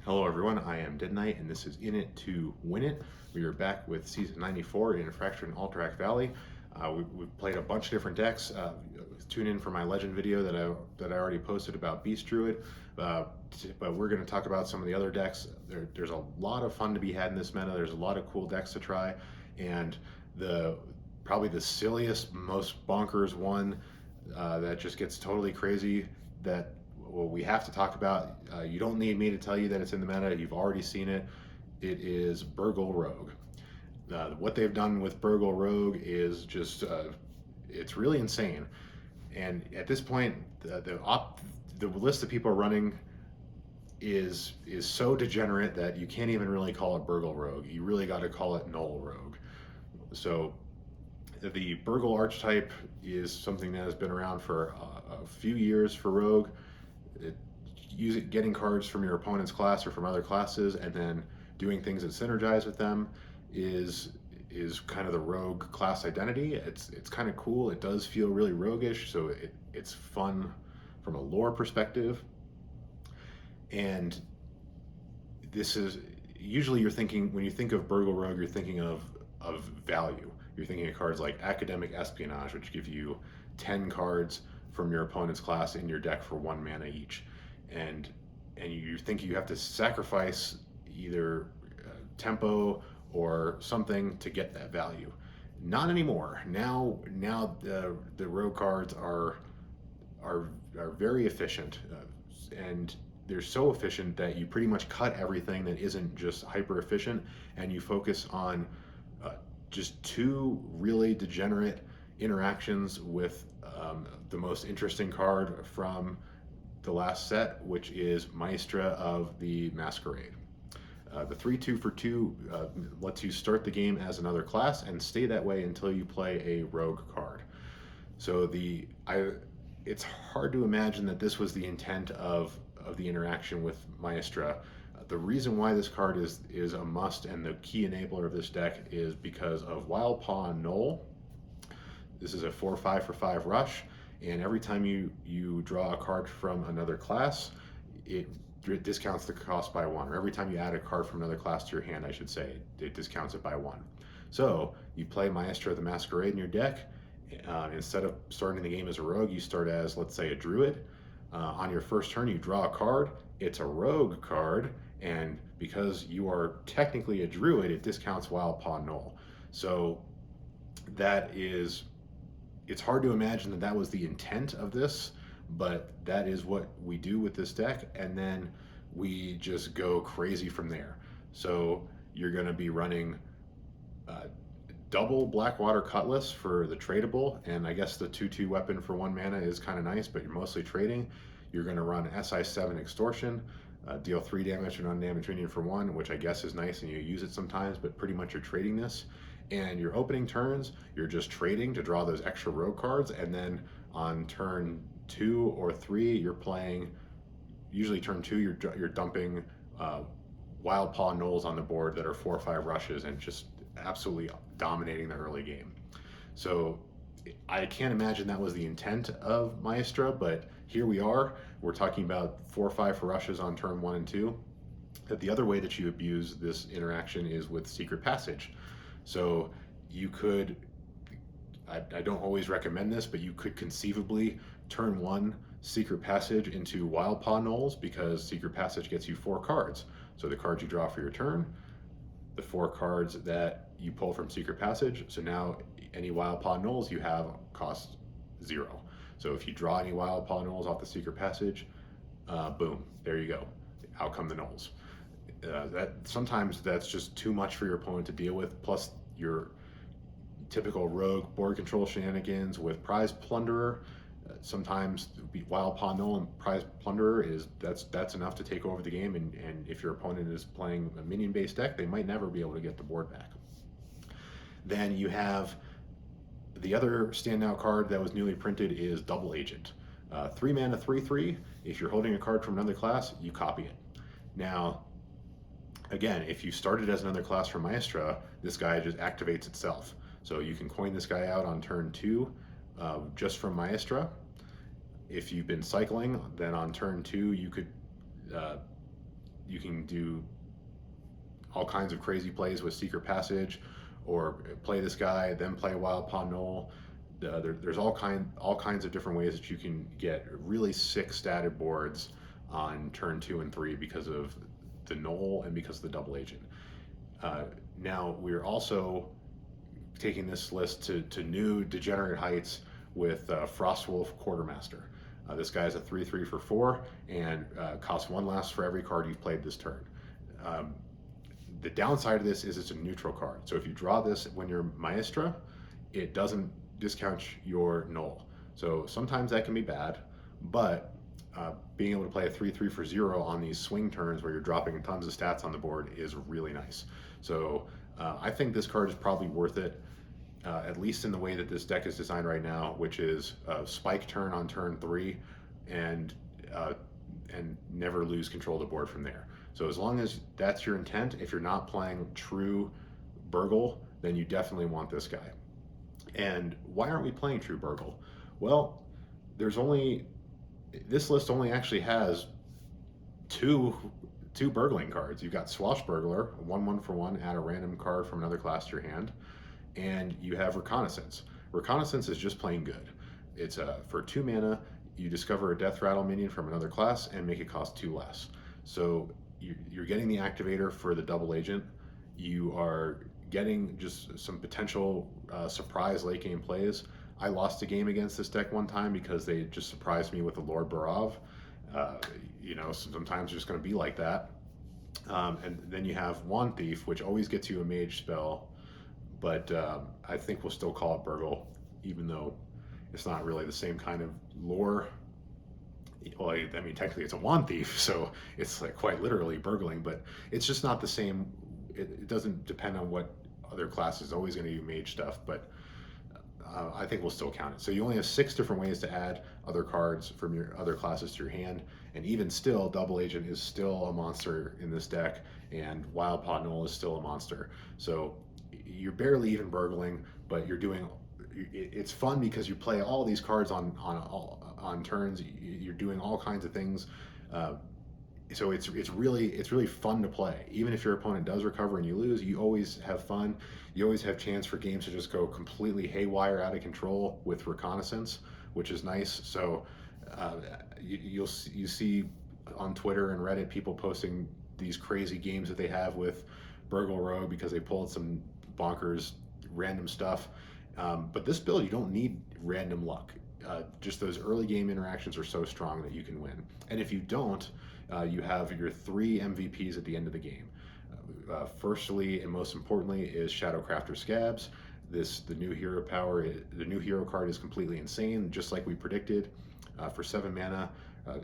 Hello everyone, I am Dead Knight and this is In It to Win It. We are back with Season 94 in Fractured and Alterac Valley. We've played a bunch of different decks. Tune in for my Legend video that I already posted about Beast Druid. But we're going to talk about some of the other decks. There's a lot of fun to be had in this meta. There's a lot of cool decks to try. And probably the silliest, most bonkers one that just gets totally crazy that we have to talk about. You don't need me to tell you that it's in the meta. You've already seen it. It is Burgle Rogue. What they've done with Burgle Rogue is just, it's really insane. And at this point, the list that people are running is so degenerate that you can't even really call it Burgle Rogue. You really got to call it Gnoll Rogue. So the Burgle archetype is something that has been around for a few years for Rogue. Getting cards from your opponent's class or from other classes and then doing things that synergize with them is kind of the Rogue class identity. It's kind of cool. It does feel really roguish, so it's fun from a lore perspective. And this is usually, you're thinking, when you think of Burgle Rogue, you're thinking of value. You're thinking of cards like Academic Espionage, which give you 10 cards from your opponent's class in your deck for 1 mana each, and you think you have to sacrifice either tempo or something to get that value. Not anymore. Now the rogue cards are very efficient, and they're so efficient that you pretty much cut everything that isn't just hyper efficient, and you focus on just 2 really degenerate interactions with the most interesting card from the last set, which is Maestra of the Masquerade. The 3/2 for 2 lets you start the game as another class and stay that way until you play a rogue card. So it's hard to imagine that this was the intent of the interaction with Maestra. The reason why this card is a must and the key enabler of this deck is because of Wild Paw Gnoll. This is a 4/5 for 5 rush, and every time you draw a card from another class, it discounts the cost by 1. Or every time you add a card from another class to your hand, I should say, it discounts it by 1. So you play Maestro the Masquerade in your deck. Instead of starting the game as a rogue, you start as, let's say, a druid. On your first turn, you draw a card. It's a rogue card, and because you are technically a druid, it discounts Wild Paw Gnoll. So it's hard to imagine that was the intent of this, but that is what we do with this deck, and then we just go crazy from there. So you're going to be running double Blackwater Cutlass for the tradable, and I guess the 2/2 weapon for 1 mana is kind of nice, but you're mostly trading. You're going to run SI7 Extortion, deal 3 damage and undamaged minion for 1, which I guess is nice and you use it sometimes, but pretty much you're trading this. And your opening turns, you're just trading to draw those extra rogue cards, and then on turn 2 or 3, you're playing, usually turn 2, you're dumping Wild Paw Gnolls on the board that are 4/5 rushes and just absolutely dominating the early game. So I can't imagine that was the intent of Maestra, but here we are. We're talking about 4/5 for rushes on turn 1 and 2. That the other way that you abuse this interaction is with Secret Passage. So you could, I don't always recommend this, but you could conceivably turn 1 Secret Passage into Wild Paw Gnolls, because Secret Passage gets you 4 cards. So the cards you draw for your turn, the 4 cards that you pull from Secret Passage. So now any Wild Paw Gnolls you have cost 0. So if you draw any Wild Paw Gnolls off the Secret Passage, boom, there you go. Out come the Gnolls. Sometimes that's just too much for your opponent to deal with, plus your typical rogue board control shenanigans with Prize Plunderer. Sometimes Wild Paw Gnoll and Prize Plunderer that's enough to take over the game, and if your opponent is playing a minion based deck, they might never be able to get the board back. Then you have the other standout card that was newly printed is Double Agent. 3 mana 3/3. If you're holding a card from another class, you copy it. Now again, if you started as another class from Maestra, this guy just activates itself. So you can coin this guy out on turn 2 just from Maestra. If you've been cycling, then on turn 2 you could you can do all kinds of crazy plays with Secret Passage, or play this guy, then play Wild Paw Gnoll. There's all kinds of different ways that you can get really sick statted boards on turn 2 and 3 because of the Gnoll and because of the double agent. Now we're also taking this list to new degenerate heights with Frostwolf Quartermaster. This guy is a 3/3 for 4 and costs 1 less for every card you've played this turn. The downside of this is it's a neutral card. So if you draw this when you're Maestra, it doesn't discount your Gnoll. So sometimes that can be bad, but being able to play a 3/3 for 0 on these swing turns where you're dropping tons of stats on the board is really nice. So I think this card is probably worth it, at least in the way that this deck is designed right now, which is a spike turn on turn 3 and never lose control of the board from there. So as long as that's your intent, if you're not playing true Burgle, then you definitely want this guy. And why aren't we playing true Burgle? Well, this list only actually has two burgling cards. You've got Swashburglar, 1/1 for 1, add a random card from another class to your hand, and you have Reconnaissance. Reconnaissance is just plain good. It's for 2 mana, you discover a Death Rattle minion from another class and make it cost 2 less. So you're getting the activator for the double agent. You are getting just some potential surprise late game plays. I lost a game against this deck one time because they just surprised me with the Lord Barav. Sometimes it's just going to be like that. And then you have Wand Thief, which always gets you a mage spell, but I think we'll still call it Burgle, even though it's not really the same kind of lore. Well, I mean, technically it's a Wand Thief, so it's like quite literally burgling, but it's just not the same. It doesn't depend on what other class is always going to do mage stuff, but I think we'll still count it. So you only have 6 different ways to add other cards from your other classes to your hand, and even still, Double Agent is still a monster in this deck, and Wild Paw Gnoll is still a monster. So you're barely even burgling, but you're doing. It's fun because you play all these cards on turns. You're doing all kinds of things. So it's really fun to play. Even if your opponent does recover and you lose, you always have fun. You always have chance for games to just go completely haywire, out of control with Reconnaissance, which is nice. So you see on Twitter and Reddit people posting these crazy games that they have with Gnoll Rogue because they pulled some bonkers random stuff. But this build, you don't need random luck. Just those early game interactions are so strong that you can win. And if you don't, you have your 3 MVPs at the end of the game. Firstly, and most importantly, is Shadowcrafter Scabs. The new hero power, the new hero card is completely insane, just like we predicted. For 7 mana,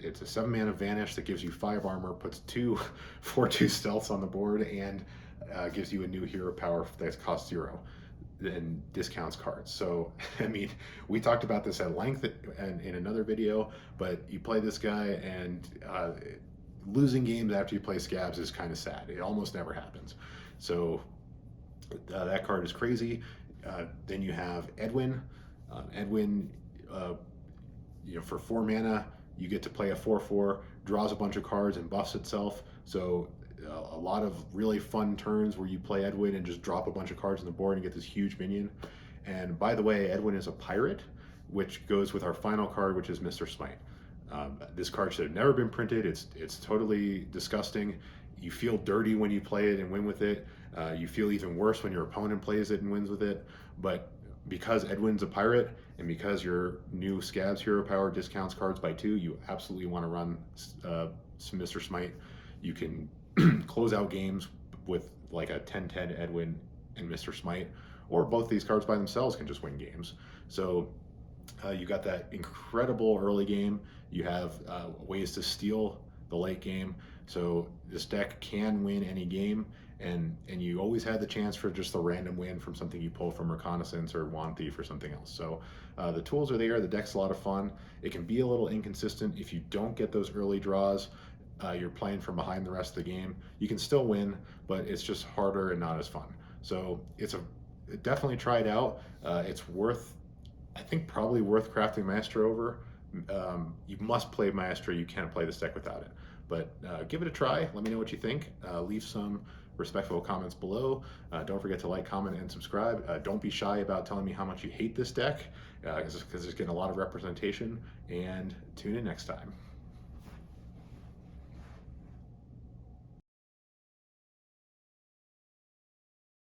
it's a 7 mana Vanish that gives you 5 armor, puts 2 4/2 stealths on the board, and gives you a new hero power that costs 0. And discounts cards. So, I mean, we talked about this at length in another video, but you play this guy and losing games after you play Scabs is kind of sad. It almost never happens. So that card is crazy. Then you have Edwin. Edwin, for 4 mana, you get to play a 4/4, draws a bunch of cards and buffs itself. So a lot of really fun turns where you play Edwin and just drop a bunch of cards on the board and get this huge minion. And by the way, Edwin is a pirate, which goes with our final card, which is Mr. Smite. This card should have never been printed. It's totally disgusting. You feel dirty when you play it and win with it. You feel even worse when your opponent plays it and wins with it. But because Edwin's a pirate and because your new Scabs hero power discounts cards by 2, you absolutely want to run some Mr. Smite. You can close out games with like a 10/10 Edwin and Mr. Smite, or both these cards by themselves can just win games. So you got that incredible early game. You have ways to steal the late game. So this deck can win any game, and you always have the chance for just the random win from something you pull from Reconnaissance or Wand Thief or something else. So the tools are there. The deck's a lot of fun. It can be a little inconsistent if you don't get those early draws. You're playing from behind the rest of the game. You can still win, but it's just harder and not as fun. So definitely try it out. It's probably worth crafting Maestro over. You must play Maestra. You can't play this deck without it. But give it a try. Let me know what you think. Leave some respectful comments below. Don't forget to like, comment, and subscribe. Don't be shy about telling me how much you hate this deck, because there's getting a lot of representation. And tune in next time.